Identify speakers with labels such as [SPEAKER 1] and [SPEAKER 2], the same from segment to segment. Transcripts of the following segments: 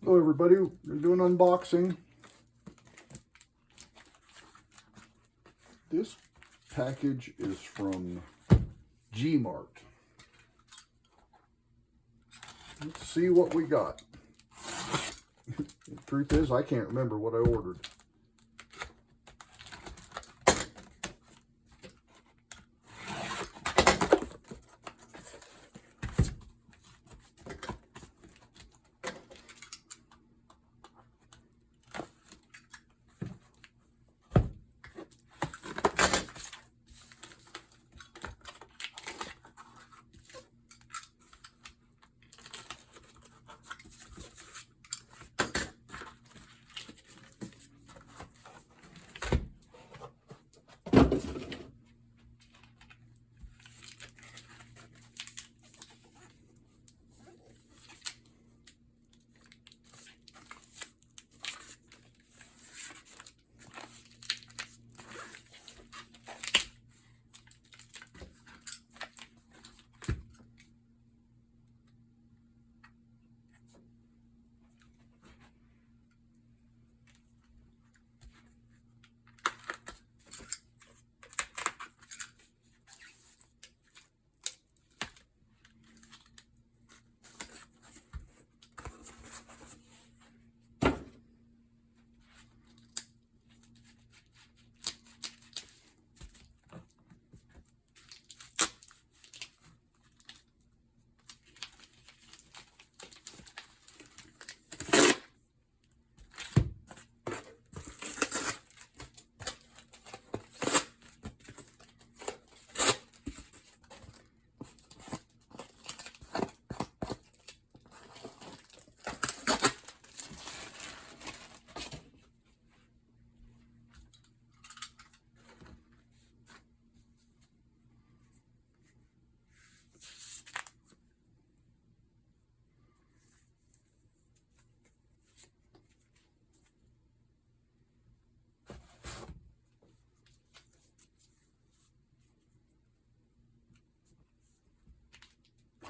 [SPEAKER 1] Hello everybody, we're doing unboxing. This package is from G-Mart. Let's see what we got. The truth is, I can't remember what I ordered.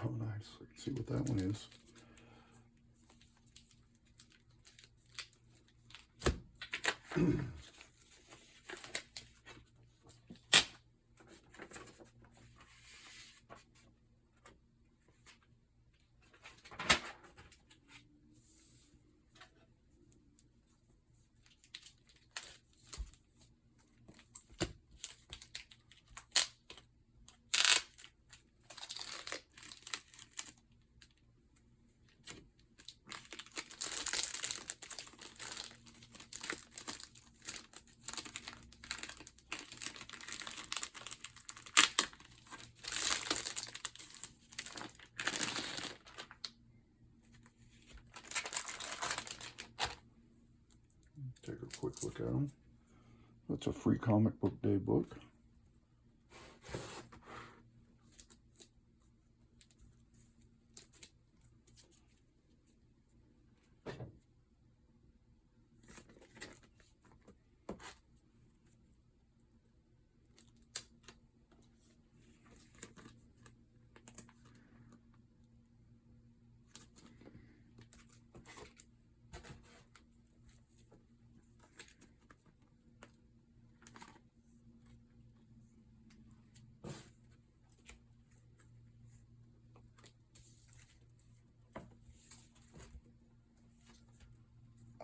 [SPEAKER 1] Oh, nice. I can see what that one is. Take a quick look at them. That's a free comic book day book.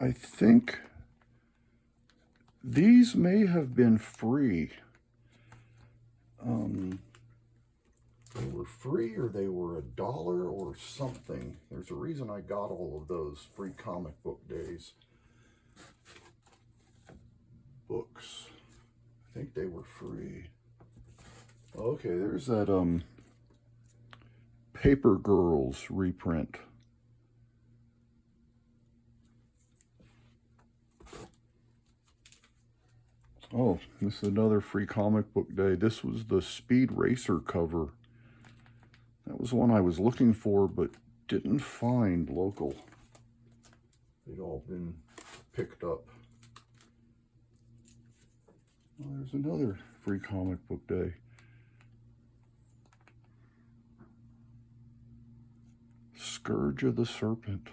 [SPEAKER 1] I think these may have been free. They were free, or they were $1 or something. There's a reason I got all of those free comic book days books. I think they were free. Okay, there's that Paper Girls reprint. Oh, this is another free comic book day. This was the Speed Racer cover. That was one I was looking for, but didn't find local. They'd all been picked up. Well, there's another free comic book day. Scourge of the Serpent.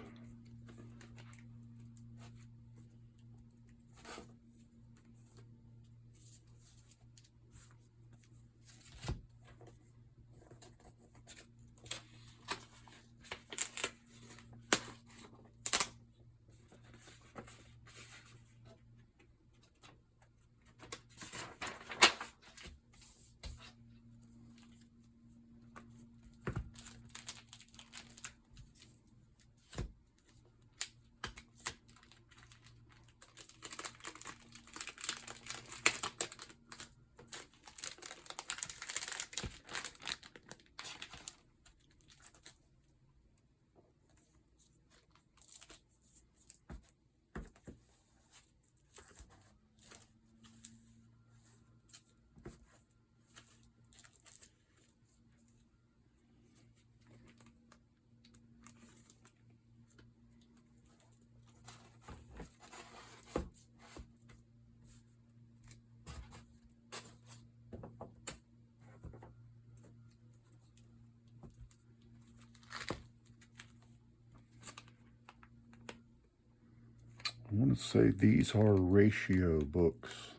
[SPEAKER 1] Let's say these are ratio books.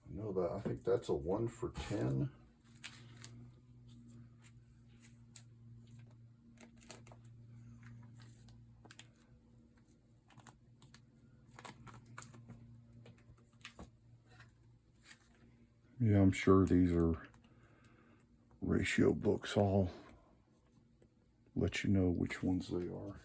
[SPEAKER 1] I know that, I think that's a 1 for 10. Yeah, I'm sure these are ratio books. I'll let you know which ones they are.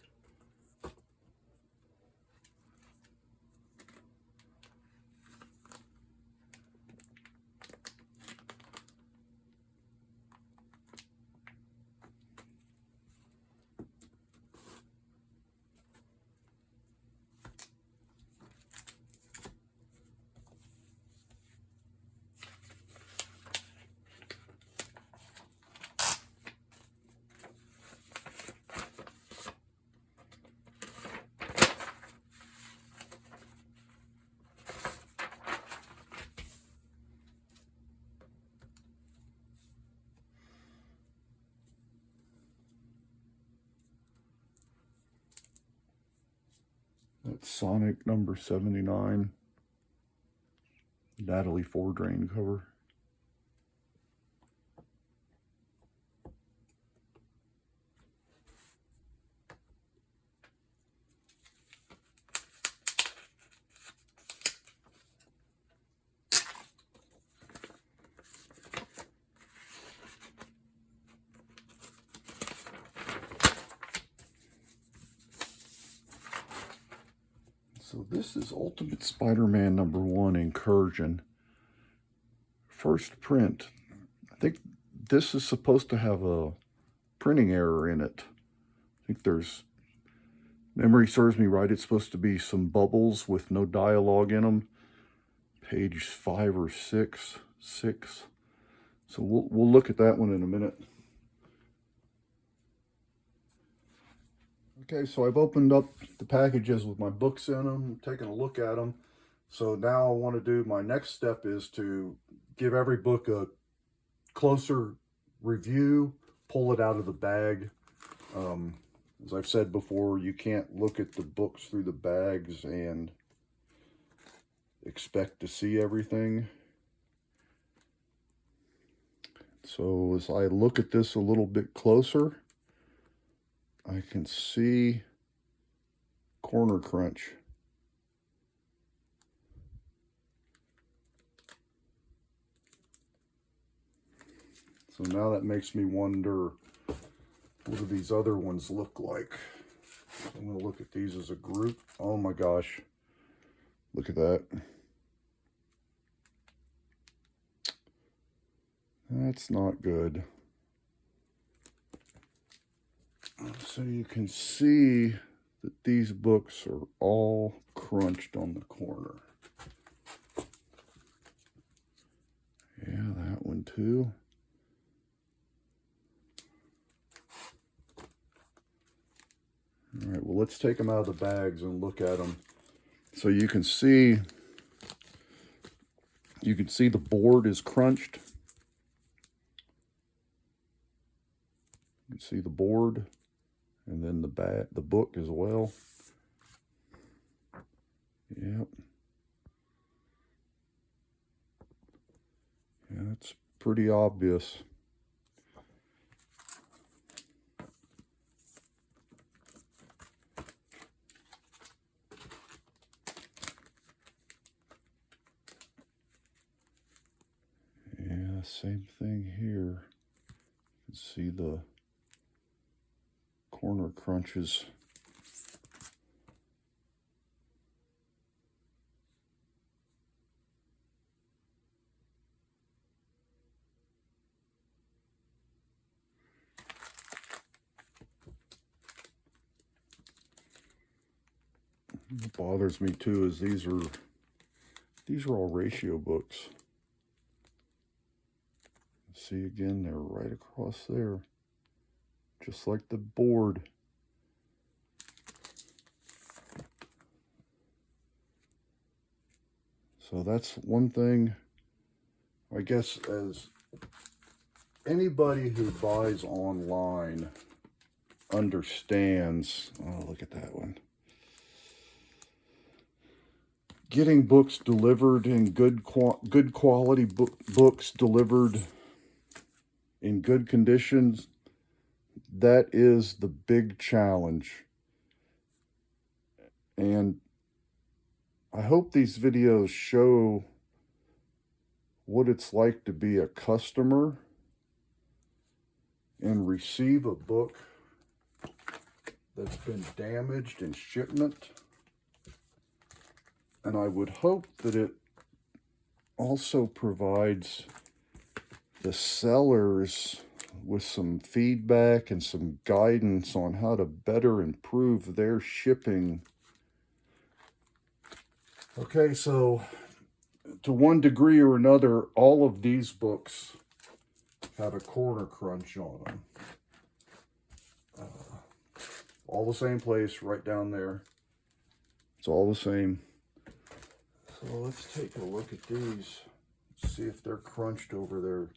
[SPEAKER 1] That's Sonic number 79. Natalie 4 drain cover. So this is Ultimate Spider-Man number 1 Incursion. First print. I think this is supposed to have a printing error in it. I think there's, memory serves me right, it's supposed to be some bubbles with no dialogue in them. Page 5 or 6. So we'll look at that one in a minute. Okay, so I've opened up the packages with my books in them, taken a look at them. So now I want to do, my next step is to give every book a closer review, pull it out of the bag. As I've said before, you can't look at the books through the bags and expect to see everything. So as I look at this a little bit closer, I can see corner crunch. So now that makes me wonder, what do these other ones look like? I'm going to look at these as a group. Oh my gosh. Look at that. That's not good. So you can see that these books are all crunched on the corner. Yeah, that one too. All right, well, let's take them out of the bags and look at them. So you can see the board is crunched. You can see the board and then the book as well. Yep. Yeah, it's pretty obvious. Yeah, same thing here. You can see the corner crunches. What bothers me too is these are all ratio books. See again, they're right across there, just like the board. So that's one thing, I guess, as anybody who buys online understands. Oh, look at that one. getting books delivered in good quality books delivered in good conditions, that is the big challenge. And I hope these videos show what it's like to be a customer and receive a book that's been damaged in shipment. And I would hope that it also provides the sellers with some feedback and some guidance on how to better improve their shipping. Okay, so to one degree or another, all of these books have a corner crunch on them. All the same place, right down there. It's all the same. So let's take a look at these. See if they're crunched over there.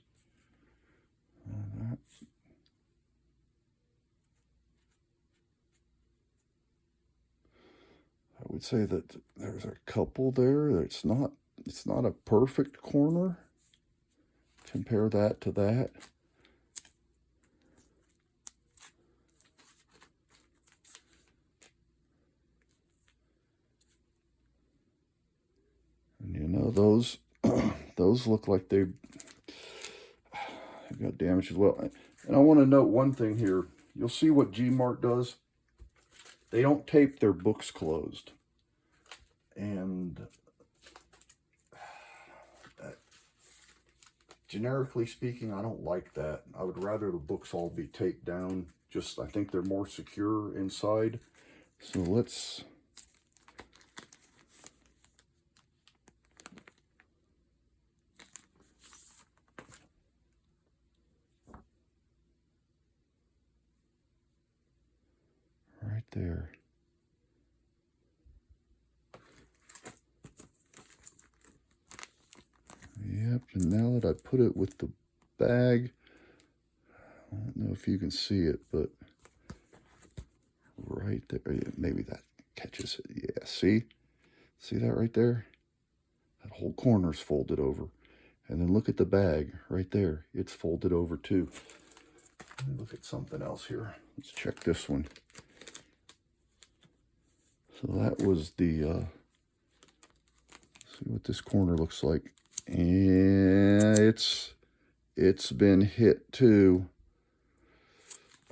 [SPEAKER 1] I would say that there's a couple there. It's not a perfect corner. Compare that to that. And you know, those those look like they got damaged as well. And I want to note one thing here. You'll see what G-Mart does. They don't tape their books closed. And generically speaking, I don't like that. I would rather the books all be taped down. Just, I think they're more secure inside. So let's... right there. Yep, and now that I put it with the bag, I don't know if you can see it, but right there, yeah, maybe that catches it. Yeah, see that right there? That whole corner's folded over. And then look at the bag right there. It's folded over too. Let me look at something else here. Let's check this one. So that was the, see what this corner looks like. And it's been hit too.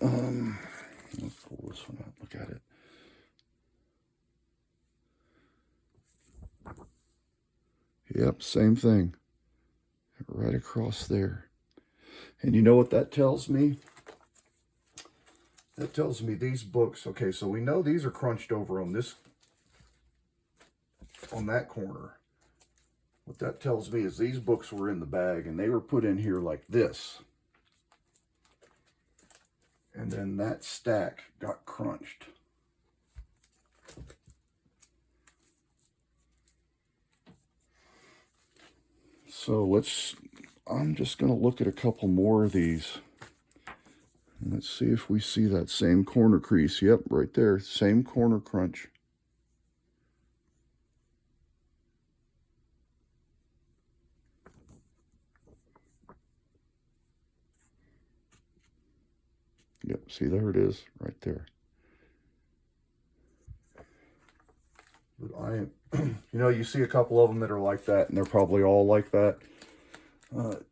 [SPEAKER 1] Let's pull this one out. Look at it. Yep, same thing. Right across there. And you know what that tells me? That tells me these books, okay, so we know these are crunched over on that corner. What that tells me is these books were in the bag and they were put in here like this. And then that stack got crunched. So I'm just going to look at a couple more of these. Let's see if we see that same corner crease. Yep, right there. Same corner crunch. Yep, see, there it is, right there. But you know, you see a couple of them that are like that, and they're probably all like that.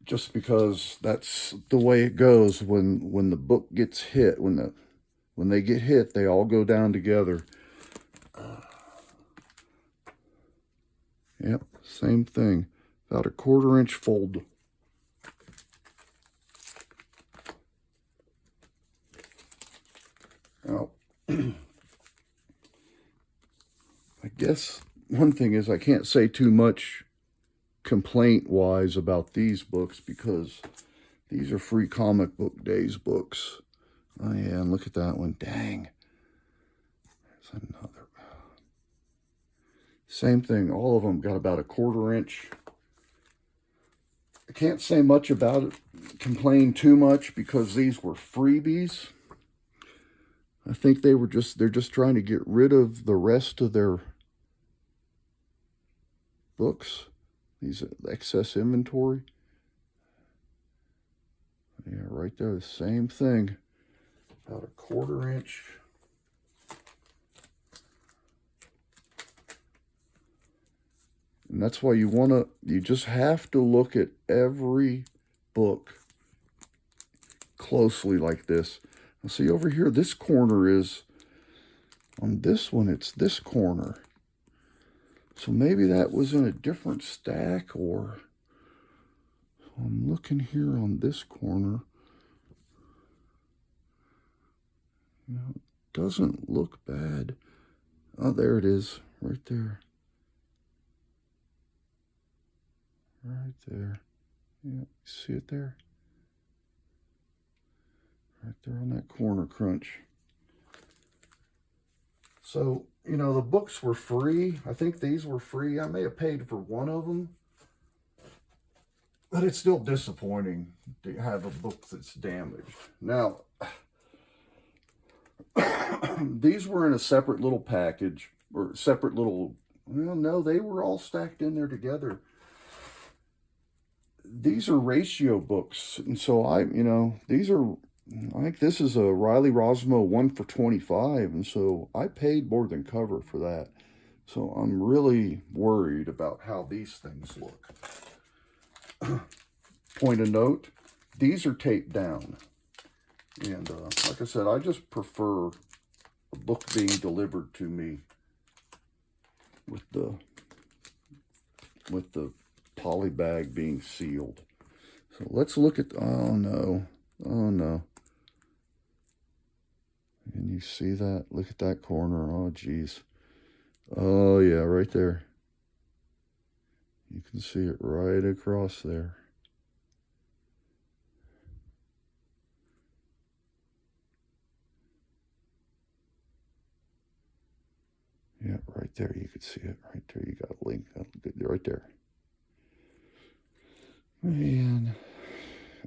[SPEAKER 1] Just because that's the way it goes when the book gets hit. When they get hit, they all go down together. Yep, same thing. About a 1/4 inch fold. Now, I guess one thing is I can't say too much complaint-wise about these books because these are Free Comic Book Days books. Oh yeah, and look at that one. Dang. There's another. Same thing. All of them got about a 1/4 inch. I can't say much about it, complain too much, because these were freebies. I think they're just trying to get rid of the rest of their books, these excess inventory. Yeah, right there, the same thing. About a 1/4 inch. And that's why you just have to look at every book closely like this. Now see over here, this corner is, on this one, it's this corner. So maybe that was in a different stack, or I'm looking here on this corner. You know, it doesn't look bad. Oh, there it is, right there. Right there. Yeah, see it there? Right there on that corner crunch. So, you know, the books were free. I think these were free. I may have paid for one of them. But it's still disappointing to have a book that's damaged. Now, these were in a separate little package, or separate little, well, no, they were all stacked in there together. These are ratio books, and so I think this is a Riley Rosmo 1 for $25, and so I paid more than cover for that. So I'm really worried about how these things look. Point of note, these are taped down, and like I said, I just prefer a book being delivered to me with the poly bag being sealed. So let's look at, oh no, and you see that? Look at that corner. Oh geez. Oh yeah, right there. You can see it right across there. Yeah, right there. You could see it right there. You got a link right there. Man.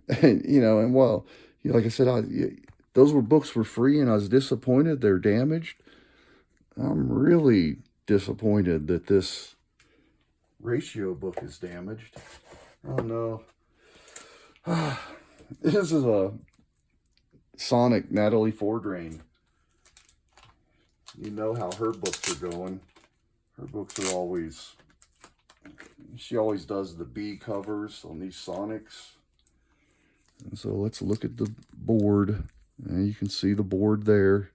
[SPEAKER 1] And, you know, and well, like I said, those books were free, and I was disappointed they're damaged. I'm really disappointed that this ratio book is damaged. Oh no. This is a Sonic Natalie Fordrain. You know how her books are going. Her books are always, she always does the B covers on these Sonics. And so let's look at the board. And you can see the board there.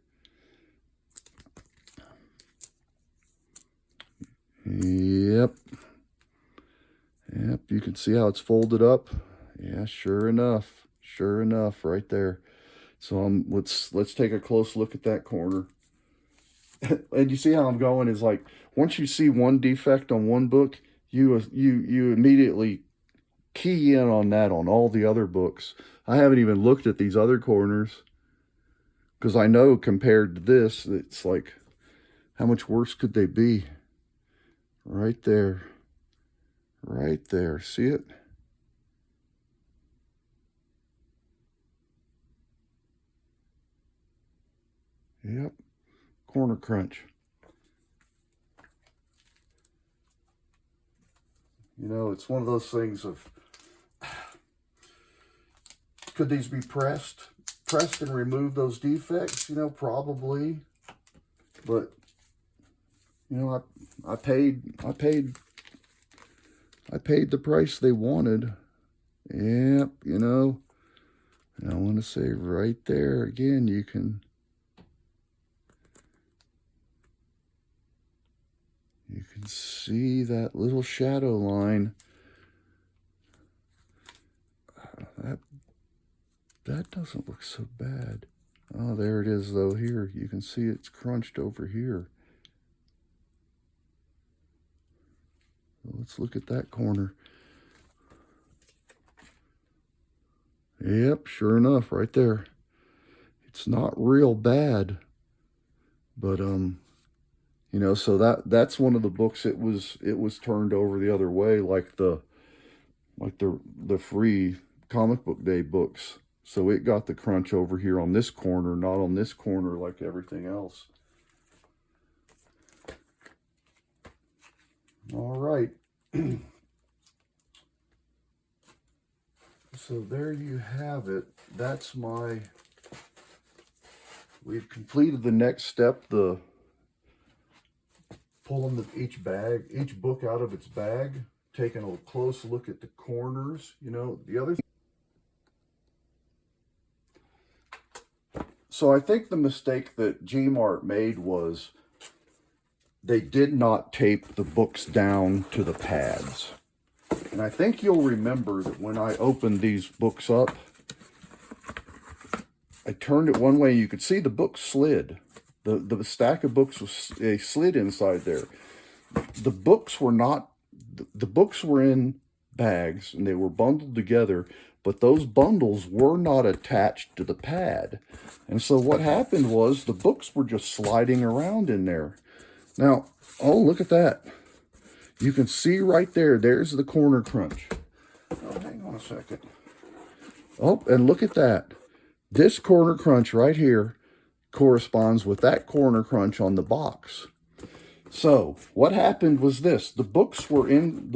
[SPEAKER 1] Yep. Yep, you can see how it's folded up. Yeah, sure enough, right there. So let's take a close look at that corner. And you see how I'm going is like, once you see one defect on one book, you immediately key in on that on all the other books. I haven't even looked at these other corners because I know compared to this, it's like, how much worse could they be? Right there. Right there. See it? Yep. Corner crunch. You know, it's one of those things of, could these be pressed and remove those defects? You know, probably. But, you know, I paid the price they wanted. Yep, you know. And I want to say right there again, you can see that little shadow line. That doesn't look so bad. Oh, there it is though. Here, you can see it's crunched over here. Let's look at that corner. Yep, sure enough, right there. It's not real bad, but you know, so that's one of the books. It was turned over the other way, like the free comic book day books. So it got the crunch over here on this corner, not on this corner like everything else. All right. So there you have it. That's we've completed the next step, the pulling each book out of its bag, taking a close look at the corners. You know, the other thing. So I think the mistake that G-Mart made was they did not tape the books down to the pads. And I think you'll remember that when I opened these books up, I turned it one way, you could see the book slid. The stack of books they slid inside there. The books were not, the books were in bags and they were bundled together, but those bundles were not attached to the pad. And so what happened was the books were just sliding around in there. Now, oh, look at that. You can see right there, there's the corner crunch. Oh, hang on a second. Oh, and look at that. This corner crunch right here corresponds with that corner crunch on the box. So what happened was this: the books were in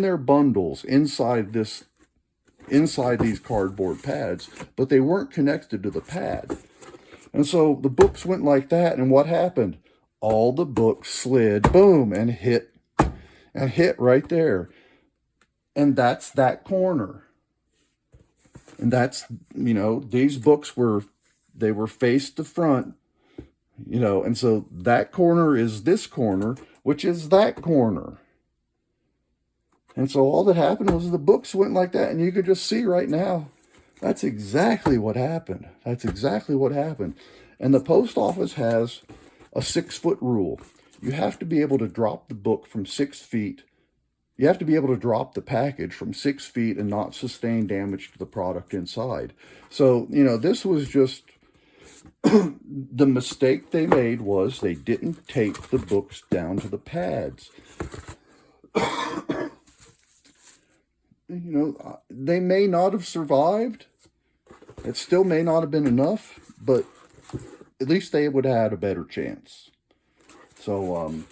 [SPEAKER 1] their bundles inside these cardboard pads, but they weren't connected to the pad. And so the books went like that, and what happened? All the books slid, boom, and hit right there. And that's that corner. And that's, you know, these books were faced to front, you know, and so that corner is this corner, which is that corner. And so all that happened was the books went like that, and you could just see right now, that's exactly what happened. That's exactly what happened. And the post office has a 6-foot rule. You have to be able to drop the book from 6 feet. You have to be able to drop the package from 6 feet and not sustain damage to the product inside. So, you know, this was just, the mistake they made was they didn't tape the books down to the pads. You know, they may not have survived. It still may not have been enough, but at least they would have had a better chance. So,